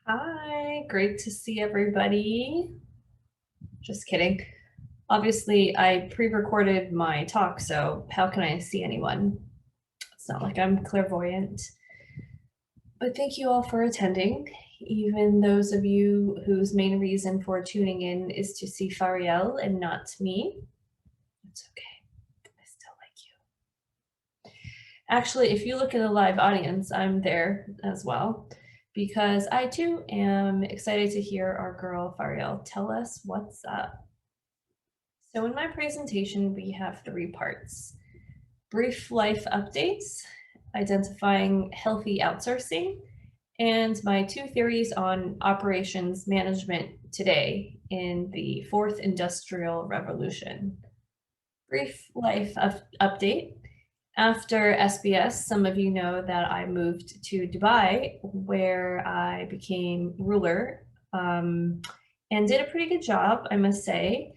Hi, great to see everybody. Just kidding. Obviously, I pre-recorded my talk, so how can I see anyone? It's not like I'm clairvoyant. But thank you all for attending, even those of you whose main reason for tuning in is to see Fariel and not me. It's okay. I still like you. Actually, if you look at the live audience, I'm there as well because I too am excited to hear our girl Fariel tell us what's up. So in my presentation, we have three parts: brief life updates, identifying healthy outsourcing, and my two theories on operations management today in the fourth industrial revolution. Brief life update. After SBS, some of you know that I moved to Dubai, where I became ruler and did a pretty good job, I must say.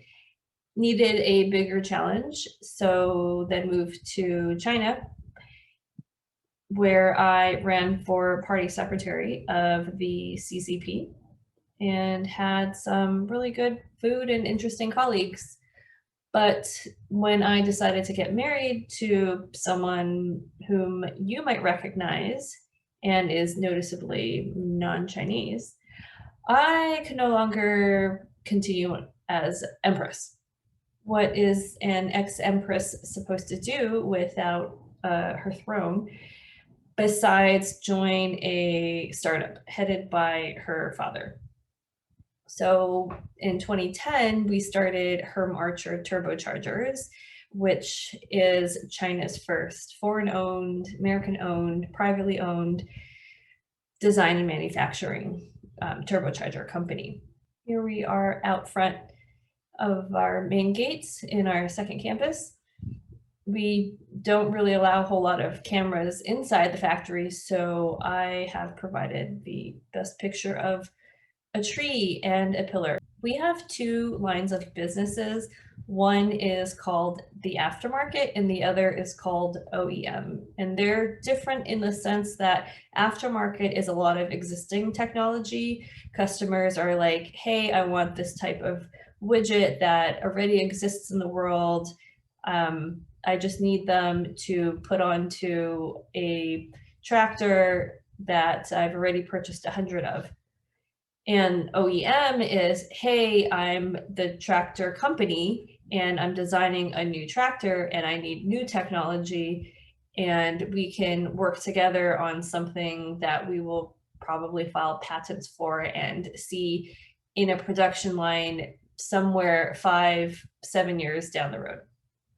Needed a bigger challenge, so then moved to China, where I ran for party secretary of the CCP and had some really good food and interesting colleagues. But when I decided to get married to someone whom you might recognize and is noticeably non-Chinese, I could no longer continue as empress. What is an ex-empress supposed to do without her throne besides join a startup headed by her father? So in 2010, we started Herm Archer Turbochargers, which is China's first foreign-owned, American-owned, privately owned design and manufacturing turbocharger company. Here we are out front of our main gates in our second campus. We don't really allow a whole lot of cameras inside the factory, so I have provided the best picture of a tree and a pillar. We have two lines of businesses. One is called the aftermarket and the other is called OEM. And they're different in the sense that aftermarket is a lot of existing technology. Customers are like, hey, I want this type of widget that already exists in the world. I just need them to put onto a tractor that I've already purchased 100 of. And OEM is, hey, I'm the tractor company and I'm designing a new tractor and I need new technology, and we can work together on something that we will probably file patents for and see in a production line somewhere 5-7 years down the road.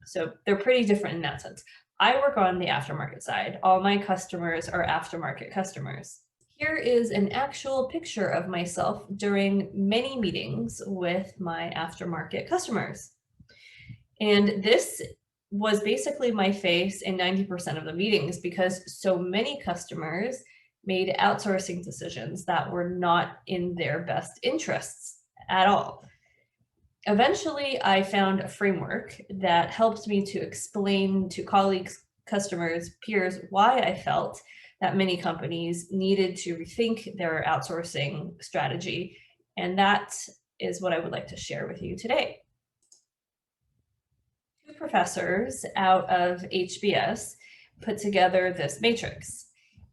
So they're pretty different in that sense. I work on the aftermarket side. All my customers are aftermarket customers. Here is an actual picture of myself during many meetings with my aftermarket customers. And this was basically my face in 90% of the meetings because so many customers made outsourcing decisions that were not in their best interests at all. Eventually, I found a framework that helped me to explain to colleagues, customers, peers, why I felt that many companies needed to rethink their outsourcing strategy. And that is what I would like to share with you today. Two professors out of HBS put together this matrix,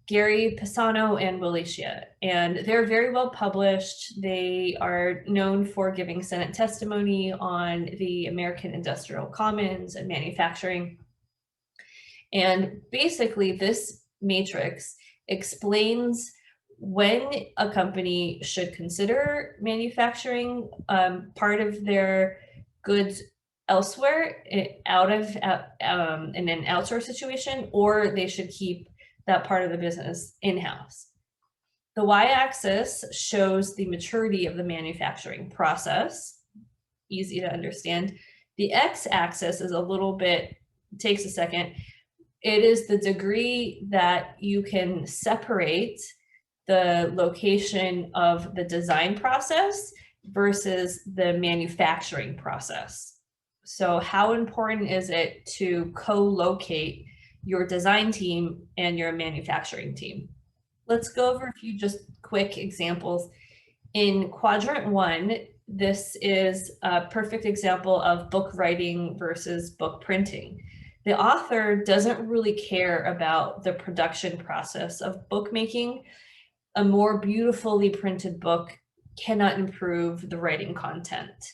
Gary Pisano and Willie Shea, and they're very well published. They are known for giving Senate testimony on the American Industrial Commons and manufacturing. And basically, this matrix explains when a company should consider manufacturing part of their goods elsewhere out of in an outsource situation, or they should keep that part of the business in-house. The y-axis shows the maturity of the manufacturing process, easy to understand. The x-axis is a little bit, takes a second. It is the degree that you can separate the location of the design process versus the manufacturing process. So how important is it to co-locate your design team and your manufacturing team? Let's go over a few just quick examples. In quadrant 1, this is a perfect example of book writing versus book printing. The author doesn't really care about the production process of bookmaking. A more beautifully printed book cannot improve the writing content.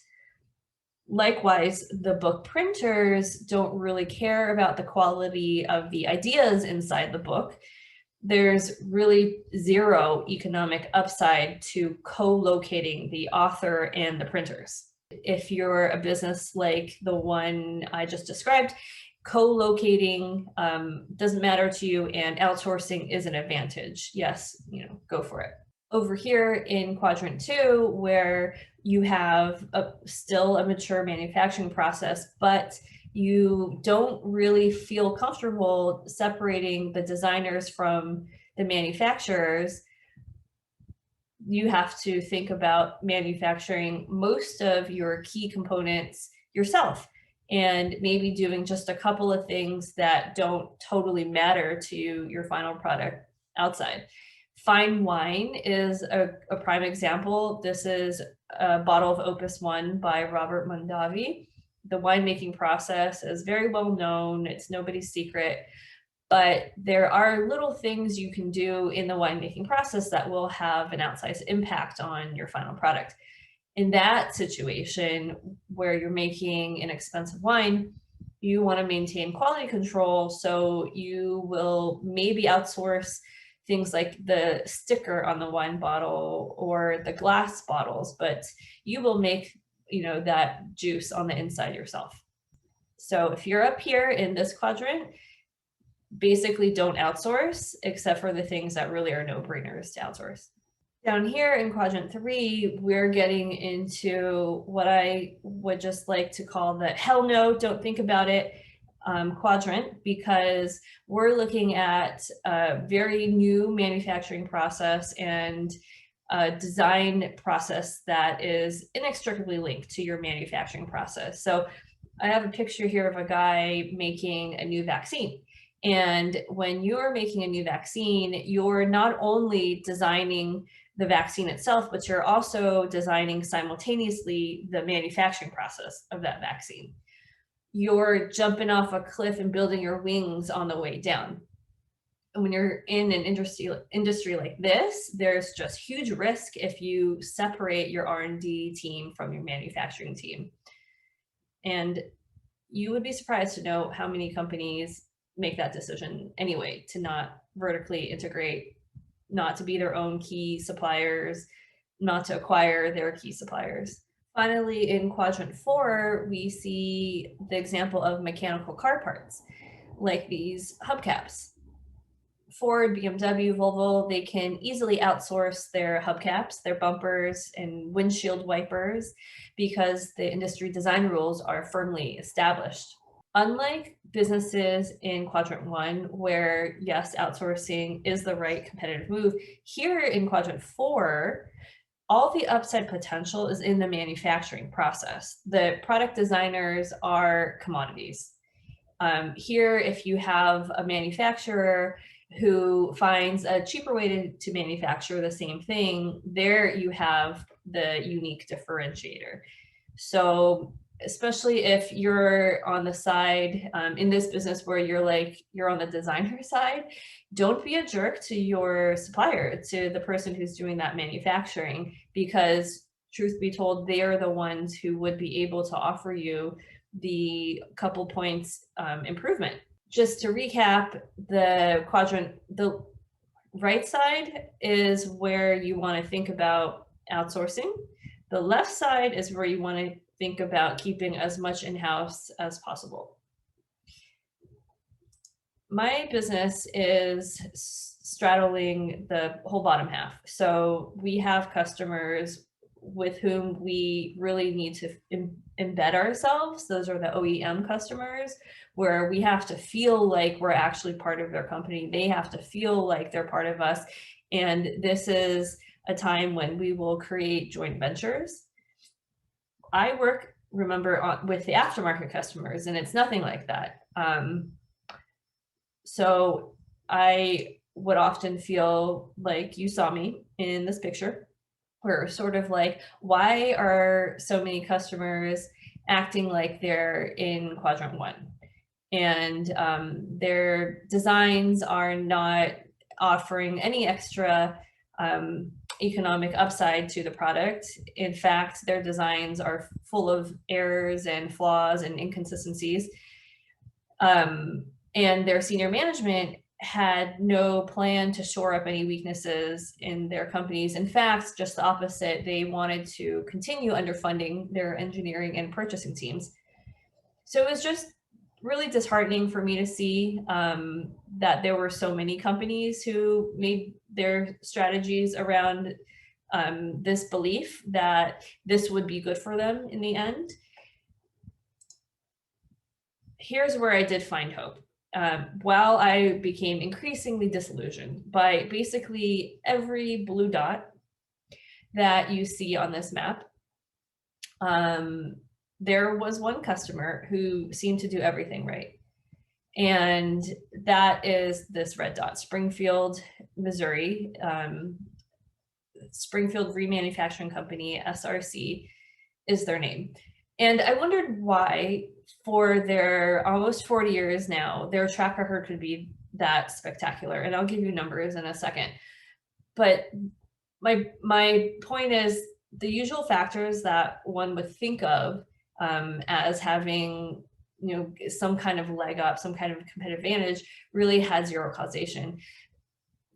Likewise, the book printers don't really care about the quality of the ideas inside the book. There's really zero economic upside to co-locating the author and the printers. If you're a business like the one I just described, co-locating doesn't matter to you, and outsourcing is an advantage. Yes, go for it. Over here in quadrant 2, where you have still a mature manufacturing process, but you don't really feel comfortable separating the designers from the manufacturers, you have to think about manufacturing most of your key components yourself, and maybe doing just a couple of things that don't totally matter to your final product outside. Fine wine is a prime example. This is a bottle of Opus One by Robert Mondavi. The winemaking process is very well known. It's nobody's secret, but there are little things you can do in the winemaking process that will have an outsized impact on your final product. In that situation where you're making an expensive wine, you want to maintain quality control, so you will maybe outsource things like the sticker on the wine bottle or the glass bottles, but you will make that juice on the inside yourself. So if you're up here in this quadrant, basically don't outsource, except for the things that really are no-brainers to outsource. Down here in quadrant 3, we're getting into what I would just like to call the hell no, don't think about it quadrant, because we're looking at a very new manufacturing process and a design process that is inextricably linked to your manufacturing process. So I have a picture here of a guy making a new vaccine. And when you're making a new vaccine, you're not only designing the vaccine itself, but you're also designing simultaneously the manufacturing process of that vaccine. You're jumping off a cliff and building your wings on the way down. And when you're in an industry like this, there's just huge risk if you separate your R&D team from your manufacturing team. And you would be surprised to know how many companies make that decision anyway, to not vertically integrate, not to be their own key suppliers, not to acquire their key suppliers. Finally, in quadrant 4, we see the example of mechanical car parts, like these hubcaps. Ford, BMW, Volvo, they can easily outsource their hubcaps, their bumpers, and windshield wipers because the industry design rules are firmly established. Unlike businesses in quadrant 1, where yes, outsourcing is the right competitive move, here in quadrant 4, all the upside potential is in the manufacturing process. The product designers are commodities. Here, if you have a manufacturer who finds a cheaper way to manufacture the same thing, there you have the unique differentiator. So especially if you're on the side in this business where you're on the designer side, don't be a jerk to your supplier, to the person who's doing that manufacturing, because truth be told, they are the ones who would be able to offer you the couple points improvement. Just to recap, the quadrant, the right side is where you want to think about outsourcing. The left side is where you want to think about keeping as much in-house as possible. My business is straddling the whole bottom half. So we have customers with whom we really need to embed ourselves. Those are the OEM customers, where we have to feel like we're actually part of their company. They have to feel like they're part of us. And this is a time when we will create joint ventures. I work, remember, with the aftermarket customers, and it's nothing like that. So I would often feel like, you saw me in this picture were sort of like, why are so many customers acting like they're in quadrant one? And their designs are not offering any extra economic upside to the product. In fact, their designs are full of errors and flaws and inconsistencies. And their senior management had no plan to shore up any weaknesses in their companies. In fact, just the opposite. They wanted to continue underfunding their engineering and purchasing teams. So it was just really disheartening for me to see that there were so many companies who made their strategies around this belief that this would be good for them in the end. Here's where I did find hope. While I became increasingly disillusioned by basically every blue dot that you see on this map, there was one customer who seemed to do everything right. And that is this red dot, Springfield, Missouri, Springfield Remanufacturing Company, SRC is their name. And I wondered why, for their almost 40 years now, their track record could be that spectacular. And I'll give you numbers in a second. But my point is, the usual factors that one would think of as having, some kind of leg up, some kind of competitive advantage, really had zero causation.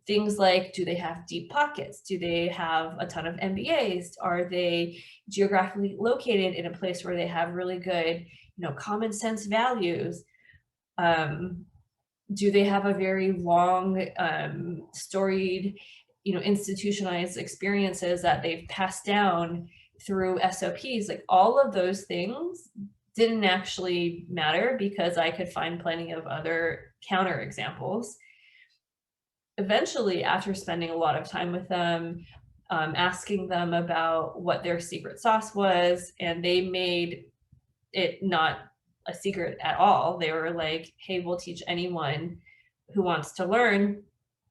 Things like, do they have deep pockets? Do they have a ton of MBAs? Are they geographically located in a place where they have really good, common sense values? Do they have a very long, storied, institutionalized experiences that they've passed down through SOPs? Like, all of those things didn't actually matter, because I could find plenty of other counter examples. Eventually, after spending a lot of time with them, asking them about what their secret sauce was, and they made it not a secret at all. They were like, hey, we'll teach anyone who wants to learn.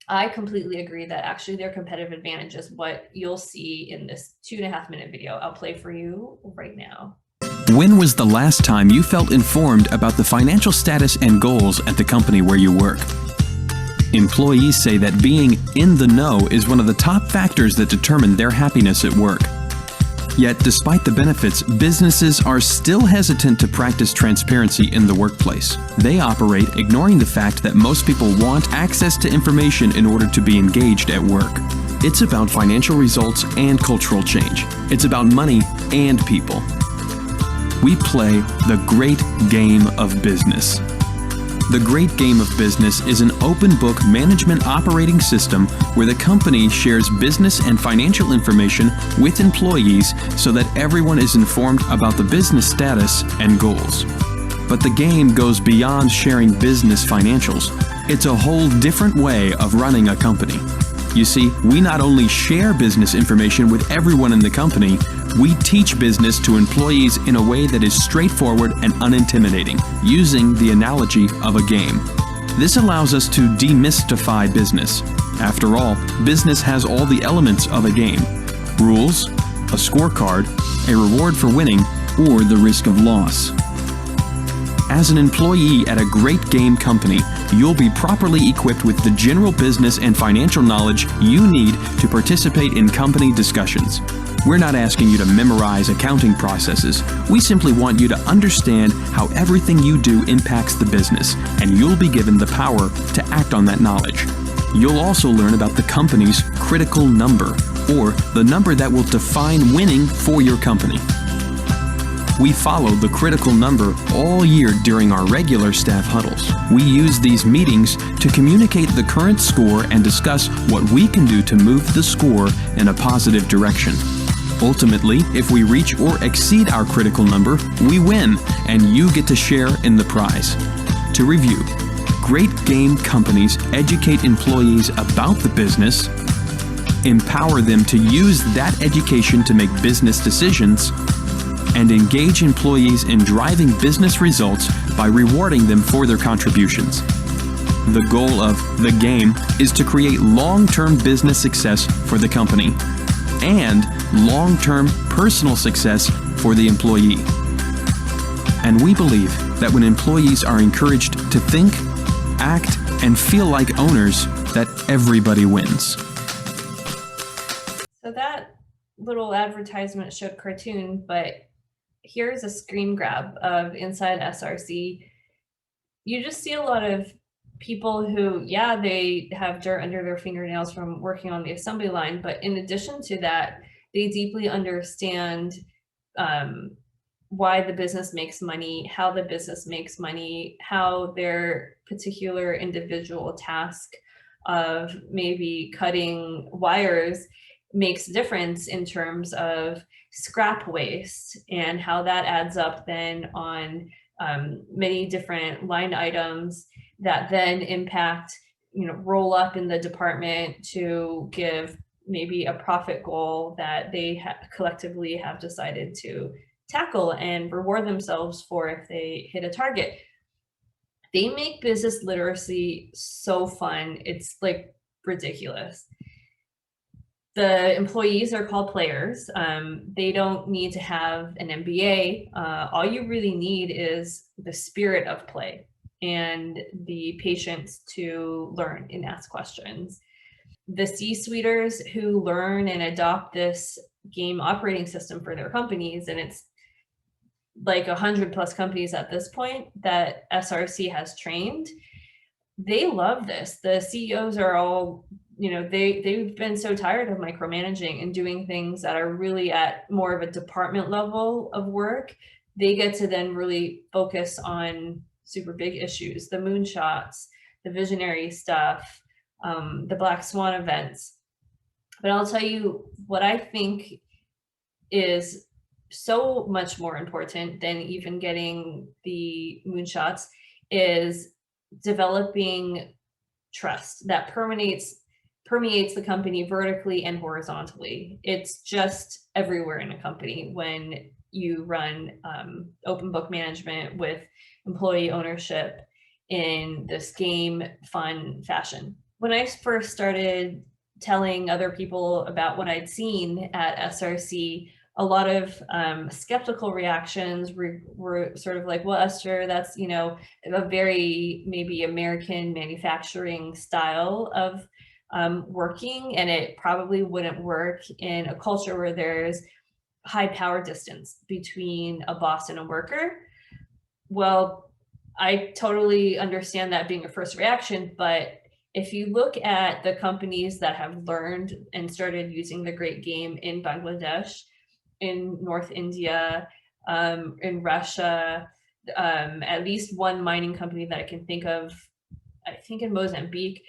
I completely agree that actually their competitive advantage is what you'll see in this 2.5-minute video I'll play for you right now. When was the last time you felt informed about the financial status and goals at the company where you work? Employees say that being in the know is one of the top factors that determine their happiness at work. Yet, despite the benefits, businesses are still hesitant to practice transparency in the workplace. They operate ignoring the fact that most people want access to information in order to be engaged at work. It's about financial results and cultural change. It's about money and people. We play the great game of business. The Great Game of Business is an open book management operating system where the company shares business and financial information with employees so that everyone is informed about the business status and goals. But the game goes beyond sharing business financials. It's a whole different way of running a company. You see, we not only share business information with everyone in the company, we teach business to employees in a way that is straightforward and unintimidating, using the analogy of a game. This allows us to demystify business. After all, business has all the elements of a game: rules, a scorecard, a reward for winning, or the risk of loss. As an employee at a great game company, you'll be properly equipped with the general business and financial knowledge you need to participate in company discussions. We're not asking you to memorize accounting processes. We simply want you to understand how everything you do impacts the business, and you'll be given the power to act on that knowledge. You'll also learn about the company's critical number, or the number that will define winning for your company. We follow the critical number all year during our regular staff huddles. We use these meetings to communicate the current score and discuss what we can do to move the score in a positive direction. Ultimately, if we reach or exceed our critical number, we win, and you get to share in the prize. To review, great game companies educate employees about the business, empower them to use that education to make business decisions, and engage employees in driving business results by rewarding them for their contributions. The goal of the game is to create long-term business success for the company and long-term personal success for the employee. And we believe that when employees are encouraged to think, act, and feel like owners, that everybody wins. So that little advertisement showed cartoon, but here's a screen grab of inside SRC. You just see a lot of people who, yeah, they have dirt under their fingernails from working on the assembly line, but in addition to that, they deeply understand why the business makes money, how the business makes money, how their particular individual task of maybe cutting wires makes a difference in terms of scrap waste, and how that adds up then on many different line items that then impact, roll up in the department to give maybe a profit goal that they collectively have decided to tackle and reward themselves for if they hit a target. They make business literacy so fun. It's like ridiculous. The employees are called players. They don't need to have an MBA. All you really need is the spirit of play and the patience to learn and ask questions. The C-suiters who learn and adopt this game operating system for their companies, and it's like 100+ companies at this point that SRC has trained, they love this. The CEOs are all, they've been so tired of micromanaging and doing things that are really at more of a department level of work. They get to then really focus on super big issues, the moonshots, the visionary stuff, the Black Swan events. But I'll tell you what I think is so much more important than even getting the moonshots is developing trust that permeates the company vertically and horizontally. It's just everywhere in a company when you run open book management with employee ownership in this game fun fashion. When I first started telling other people about what I'd seen at SRC, a lot of skeptical reactions were sort of like, well, Esther, that's, a very maybe American manufacturing style of working, and it probably wouldn't work in a culture where there's high power distance between a boss and a worker. Well, I totally understand that being a first reaction, but if you look at the companies that have learned and started using the great game in Bangladesh, in North India, in Russia, at least one mining company that I can think of, I think in Mozambique,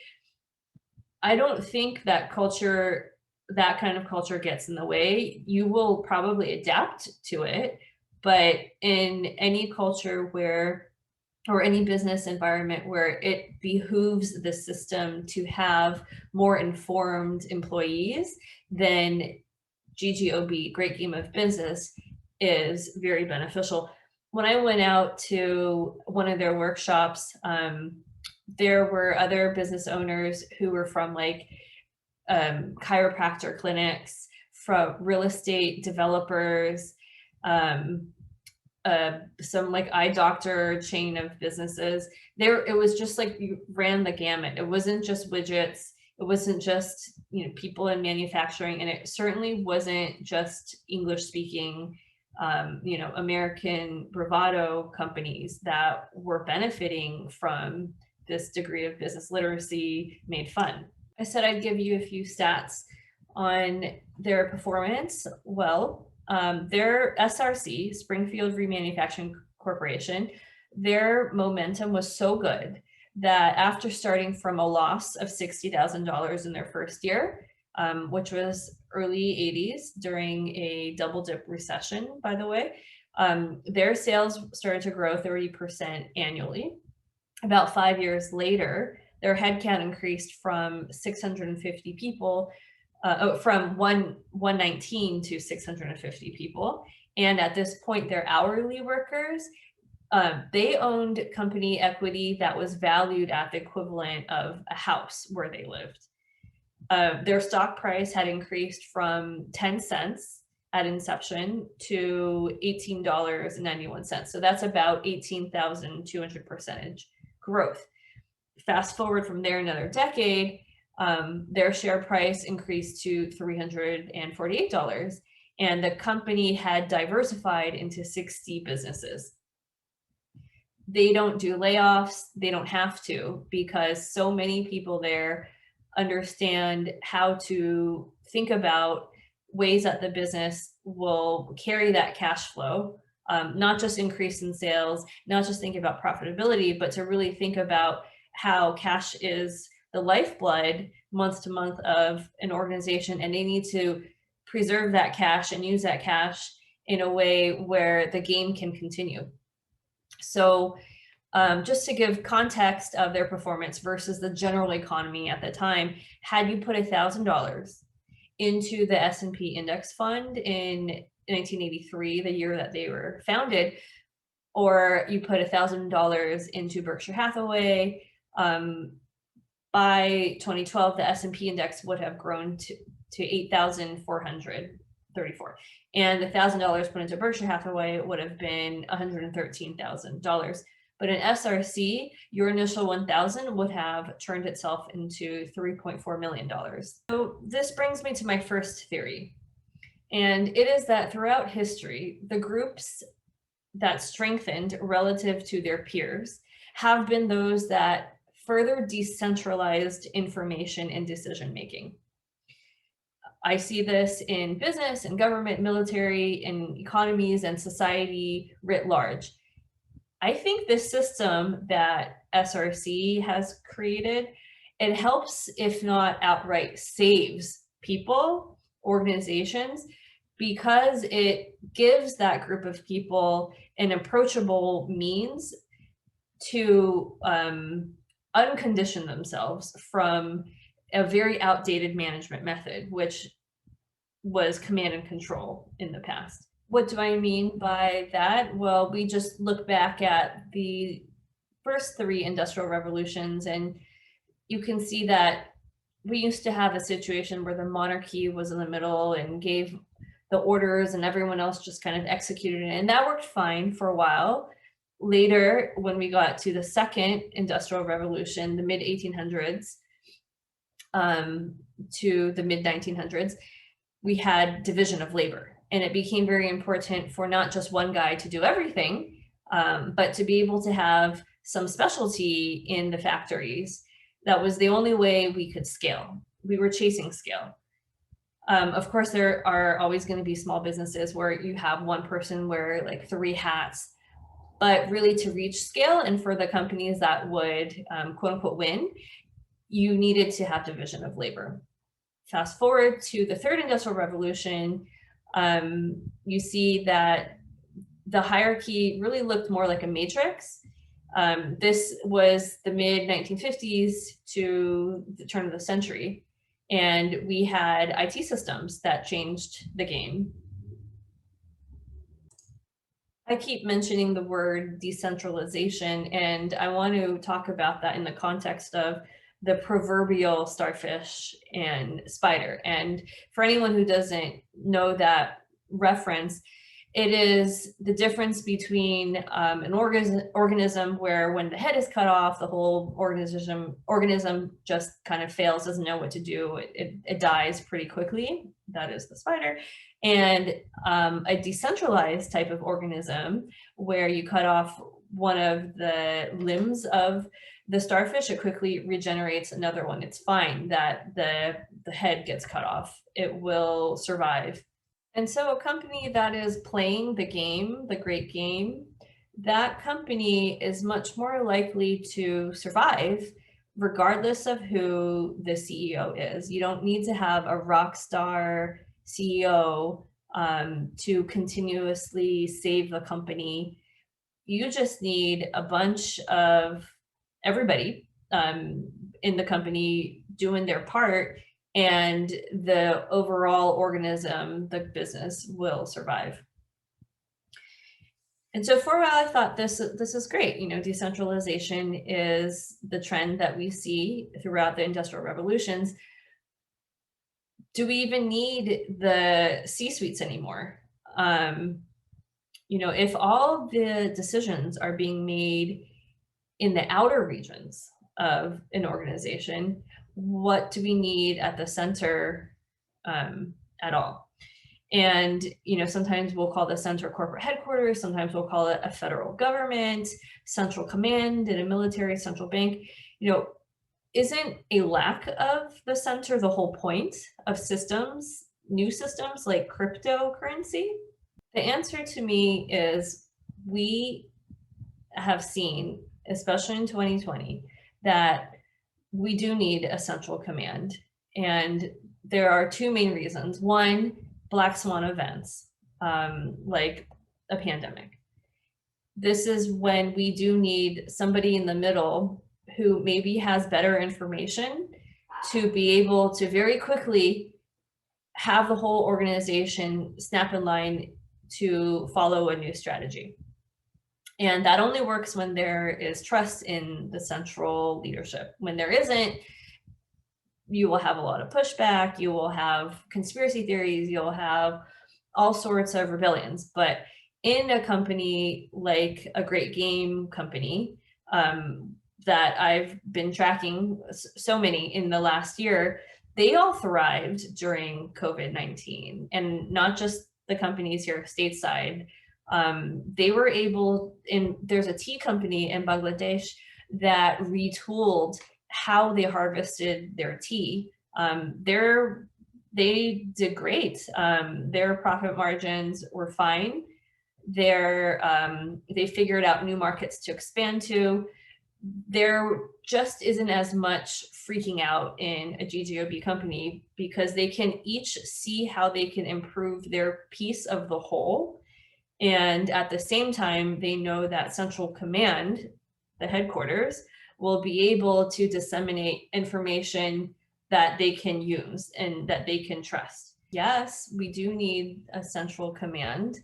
I don't think that kind of culture gets in the way. You will probably adapt to it, but in any culture or any business environment where it behooves the system to have more informed employees, then GGOB, Great Game of Business, is very beneficial. When I went out to one of their workshops, there were other business owners who were from like chiropractor clinics, from real estate developers, some like eye doctor chain of businesses. It was just like you ran the gamut. It wasn't just widgets. It wasn't just people in manufacturing, and it certainly wasn't just English speaking American bravado companies that were benefiting from this degree of business literacy made fun. I said I'd give you a few stats on their performance. Well, their SRC, Springfield Remanufacturing Corporation, their momentum was so good that after starting from a loss of $60,000 in their first year, which was early 80s during a double dip recession, by the way, their sales started to grow 30% annually. About 5 years later, their headcount increased from 650 people, from 119 to 650 people. And at this point, their hourly workers They owned company equity that was valued at the equivalent of a house where they lived. Their stock price had increased from 10 cents at inception to $18.91. So that's about 18,200% growth. Fast forward from there another decade, their share price increased to $348, and the company had diversified into 60 businesses. They don't do layoffs, they don't have to, because so many people there understand how to think about ways that the business will carry that cash flow, not just increase in sales, not just think about profitability, but to really think about how cash is the lifeblood month to month of an organization, and they need to preserve that cash and use that cash in a way where the game can continue. So just to give context of their performance versus the general economy at the time, had you put $1,000 into the S&P index fund in 1983, the year that they were founded, or you put $1,000 into Berkshire Hathaway, by 2012, the S&P index would have grown to 8,434. And $1,000 put into Berkshire Hathaway would have been $113,000. But in SRC, your initial 1,000 would have turned itself into $3.4 million. So this brings me to my first theory. And it is that throughout history, the groups that strengthened relative to their peers have been those that further decentralized information and decision making. I see this in business and government, military, and economies and society writ large. I think this system that SRC has created, it helps, if not outright saves people, organizations, because it gives that group of people an approachable means to uncondition themselves from a very outdated management method, which was command and control in the past. What do I mean by that? Well, we just look back at the first 3 industrial revolutions, and you can see that we used to have a situation where the monarchy was in the middle and gave the orders and everyone else just kind of executed it. And that worked fine for a while. Later, when we got to the second industrial revolution, the mid 1800s to the mid 1900s, we had division of labor. And it became very important for not just one guy to do everything, but to be able to have some specialty in the factories. That was the only way we could scale. We were chasing scale. Of course, there are always going to be small businesses where you have one person wear like 3 hats, but really to reach scale and for the companies that would quote unquote win, you needed to have division of labor. Fast forward to the third industrial revolution, you see that the hierarchy really looked more like a matrix. This was the mid 1950s to the turn of the century. And we had IT systems that changed the game. I keep mentioning the word decentralization, and I want to talk about that in the context of the proverbial starfish and spider. And for anyone who doesn't know that reference, it is the difference between an organism where when the head is cut off, the whole organism just kind of fails, doesn't know what to do. It dies pretty quickly. That is the spider. And a decentralized type of organism where you cut off one of the limbs of the starfish, it quickly regenerates another one. It's fine that the head gets cut off. It will survive. And so a company that is playing the game, the great game, that company is much more likely to survive regardless of who the CEO is. You don't need to have a rock star CEO to continuously save the company. You just need a bunch of everybody in the company doing their part, and the overall organism, the business, will survive. And so for a while, I thought this is great. You know, decentralization is the trend that we see throughout the industrial revolutions. Do we even need the C-suites anymore? Um, you know, if all the decisions are being made in the outer regions of an organization, what do we need at the center at all? And, you know, sometimes we'll call the center corporate headquarters, sometimes we'll call it a federal government, central command, and a military central bank. You know, isn't a lack of the center the whole point of systems, new systems like cryptocurrency? The answer to me is we have seen, especially in 2020, that we do need a central command. And there are two main reasons. One, black swan events, like a pandemic. This is when we do need somebody in the middle who maybe has better information to be able to very quickly have the whole organization snap in line to follow a new strategy. And that only works when there is trust in the central leadership. When there isn't, you will have a lot of pushback, you will have conspiracy theories, you'll have all sorts of rebellions. But in a company like a great game company, that I've been tracking, so many in the last year, they all thrived during COVID-19, and not just the companies here stateside. They were able, there's a tea company in Bangladesh that retooled how they harvested their tea. They did great. Their profit margins were fine. They figured out new markets to expand to. There just isn't as much freaking out in a GGOB company because they can each see how they can improve their piece of the whole. And at the same time, they know that central command, the headquarters, will be able to disseminate information that they can use and that they can trust. Yes, we do need a central command,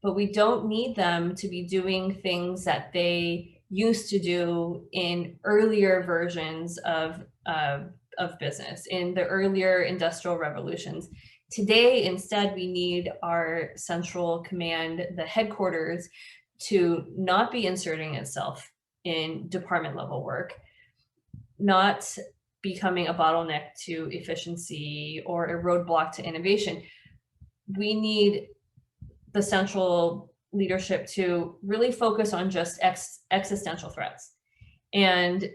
but we don't need them to be doing things that they used to do in earlier versions of business, in the earlier industrial revolutions. Today, instead, we need our central command, the headquarters, to not be inserting itself in department level work, not becoming a bottleneck to efficiency or a roadblock to innovation. We need the central leadership to really focus on just existential threats. And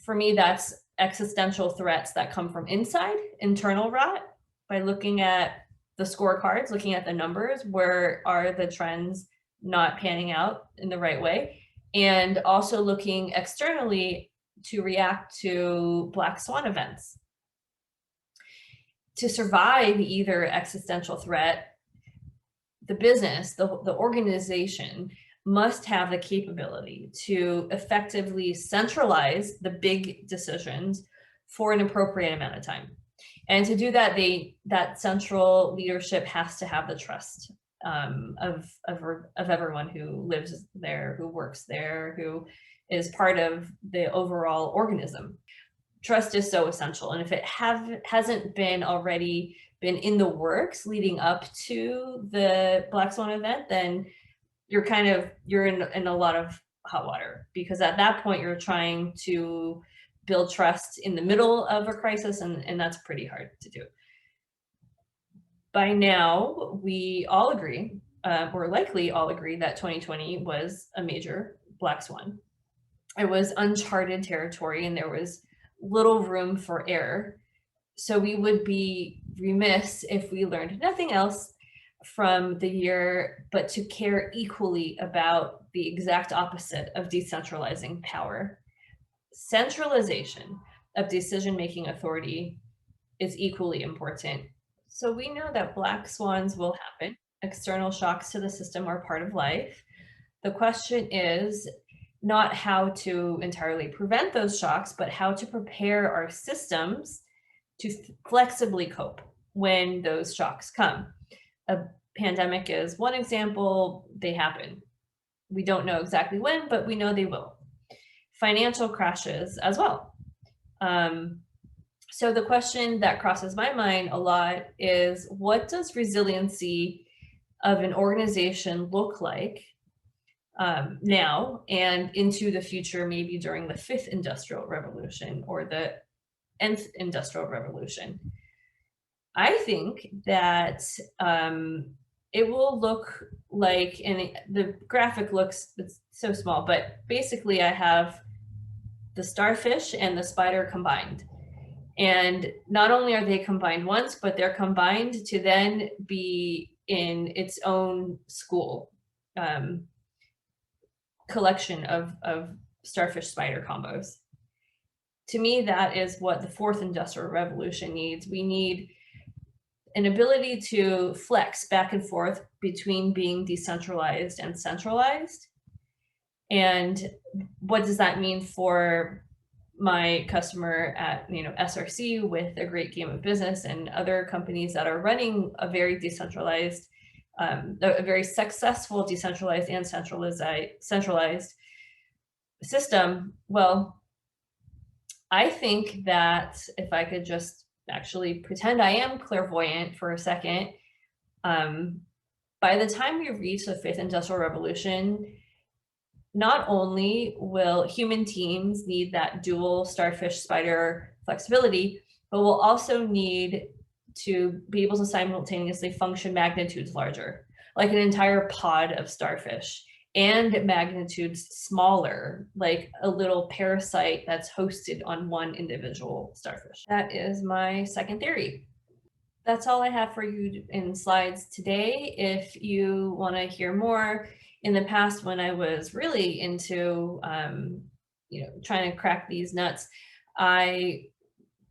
for me, that's existential threats that come from inside, internal rot, by looking at the scorecards, looking at the numbers, where are the trends not panning out in the right way, and also looking externally to react to black swan events. To survive either existential threat, the business, the organization must have the capability to effectively centralize the big decisions for an appropriate amount of time. And to do that, that central leadership has to have the trust of everyone who lives there, who works there, who is part of the overall organism. Trust is so essential. And if it hasn't been already been in the works leading up to the Black Swan event, then you're in a lot of hot water, because at that point you're trying to build trust in the middle of a crisis, and that's pretty hard to do. By now, we all agree, or likely all agree, that 2020 was a major black swan. It was uncharted territory and there was little room for error. So we would be remiss if we learned nothing else from the year, but to care equally about the exact opposite of decentralizing power. Centralization of decision-making authority is equally important. So we know that black swans will happen. External shocks to the system are part of life. The question is not how to entirely prevent those shocks, but how to prepare our systems to flexibly cope when those shocks come. A pandemic is one example. They happen. We don't know exactly when, but we know they will. Financial crashes as well. So the question that crosses my mind a lot is, what does resiliency of an organization look like now and into the future, maybe during the fifth industrial revolution or the nth industrial revolution? I think that it will look like, and the graphic looks, it's so small, but basically I have the starfish and the spider combined. And not only are they combined once, but they're combined to then be in its own school collection of starfish spider combos. To me, that is what the fourth industrial revolution needs. We need an ability to flex back and forth between being decentralized and centralized. And what does that mean for my customer at SRC with A Great Game of Business and other companies that are running a very decentralized, a very successful decentralized and centralized system? Well, I think that if I could just actually pretend I am clairvoyant for a second, by the time we reach the fifth industrial revolution, not only will human teams need that dual starfish spider flexibility, but we'll also need to be able to simultaneously function magnitudes larger, like an entire pod of starfish, and magnitudes smaller, like a little parasite that's hosted on one individual starfish. That is my second theory. That's all I have for you in slides today. If you want to hear more, in the past when I was really into trying to crack these nuts, I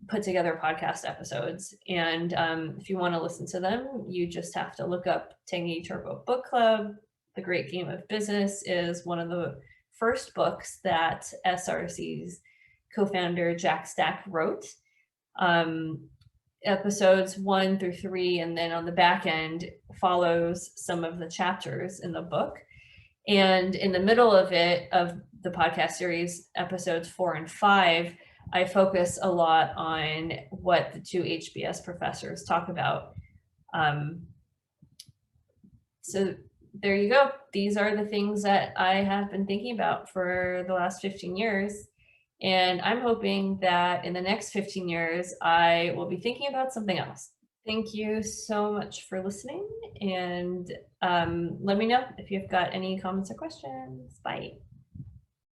put together podcast episodes, and if you want to listen to them, you just have to look up Tangy Turbo Book Club. The Great Game of Business is one of the first books that SRC's co-founder Jack Stack wrote. Episodes 1 through 3, and then on the back end follows some of the chapters in the book. And in the middle of it, of the podcast series, episodes 4 and 5, I focus a lot on what the two HBS professors talk about. So there you go. These are the things that I have been thinking about for the last 15 years. And I'm hoping that in the next 15 years, I will be thinking about something else. Thank you so much for listening. And let me know if you've got any comments or questions. Bye.